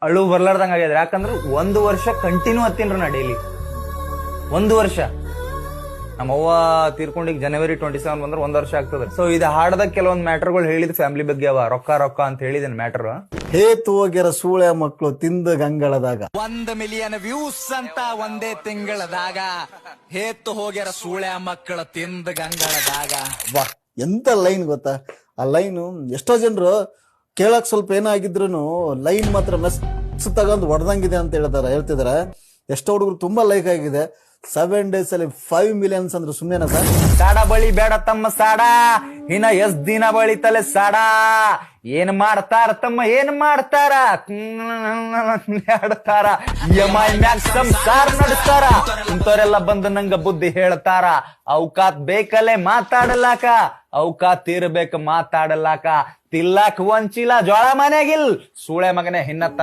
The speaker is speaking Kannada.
ಅಳು ಬರ್ಲಾರ್ದಂಗ ಆಗ್ಯದ್ರಿ. ಯಾಕಂದ್ರ 1 ವರ್ಷ ಕಂಟಿನ್ಯೂ ಹತ್ತೀನ್ರಿ ನಾ ಡೈಲಿ. 1 ವರ್ಷ. ನಮ್ಮವ್ವ ತೀರ್ಕೊಂಡಿಗ್ January 27 ಬಂದ್ರೆ 1 ವರ್ಷ ಆಗ್ತದ್ರಿ. ಸೊ ಇದು ಹಾಡದಾಗ ಕೆಲವೊಂದ್ ಮ್ಯಾಟರ್ಗಳು ಹೇಳಿದ್ ಫ್ಯಾಮಿಲಿ ಬಗ್ಗೆ ಅವ. ರೊಕ್ಕ ರೊಕ್ಕ ಅಂತ ಹೇಳಿದೇನ್ ಮ್ಯಾಟರ್. ಹೇತು ಹೋಗ್ಯಾರ ಸೂಳೆ ಮಕ್ಕಳು ತಿಂದ ಗಂಗಳದಾಗ. 1 ಮಿಲಿಯನ್ ವ್ಯೂಸ್ ಅಂತ ಒಂದೇ ತಿಂಗಳದಾಗ. ಹೇತು ಹೋಗ್ಯಾರ ಸೂಳೆ ಮಕ್ಕಳ ತಿಂದ ಗಂಗಳದಾಗ. ವಾ ಎಂತ ಲೈನ್ ಗೊತ್ತಾ ಆ ಲೈನು. ಎಷ್ಟೋ ಜನರು ಕೇಳಕ್ ಸ್ವಲ್ಪ ಏನಾಗಿದ್ರು ಲೈನ್ ಮಾತ್ರ ಮೆಸ್ ತಗೊಂಡ್ ಹೊಡೆದಂಗಿದೆ ಅಂತ ಹೇಳ್ತಿದಾರೆ. ಎಷ್ಟೋ ಹುಡುಗರು ತುಂಬಾ ಲೈಕ್ ಆಗಿದೆ. 7 days ಅಲ್ಲಿ 5 millions ಅಂದ್ರೆ ಸುಮ್ಮನೆ ಸರ್. ಸಾಡ ಬಳಿ ಬೇಡ ತಮ್ಮ ಸಾಡ, ಇನ್ನ ಎಷ್ಟ್ ದಿನ ಬಳಿತಲೆ ಸಾಡ. ಏನ್ ಮಾಡ್ತಾರ ತಮ್ಮ ಏನ್ ಮಾಡ್ತಾರ, ಆಡ್ತಾರ EMI ಮ್ಯಾಗ್ ಸಂಸಾರ ನಡೆಸ್ತಾರ. ಇಂಥವ್ರೆಲ್ಲ ಬಂದು ನಂಗ ಬುದ್ಧಿ ಹೇಳ್ತಾರ. ಅವಕಾತ್ ಬೇಕಲ್ಲೇ ಮಾತಾಡಲಾಕ, ಅವಕಾತ್ ಇರ್ಬೇಕ ಮಾತಾಡಲಾಕ. ತಿಲ್ಲಾಕ್ ಒಂದ್ ಚೀಲ ಜೋಳ ಮನೆಗಿಲ್, ಸೂಳೆ ಮಗನೇ ಹಿನ್ನತ್ತ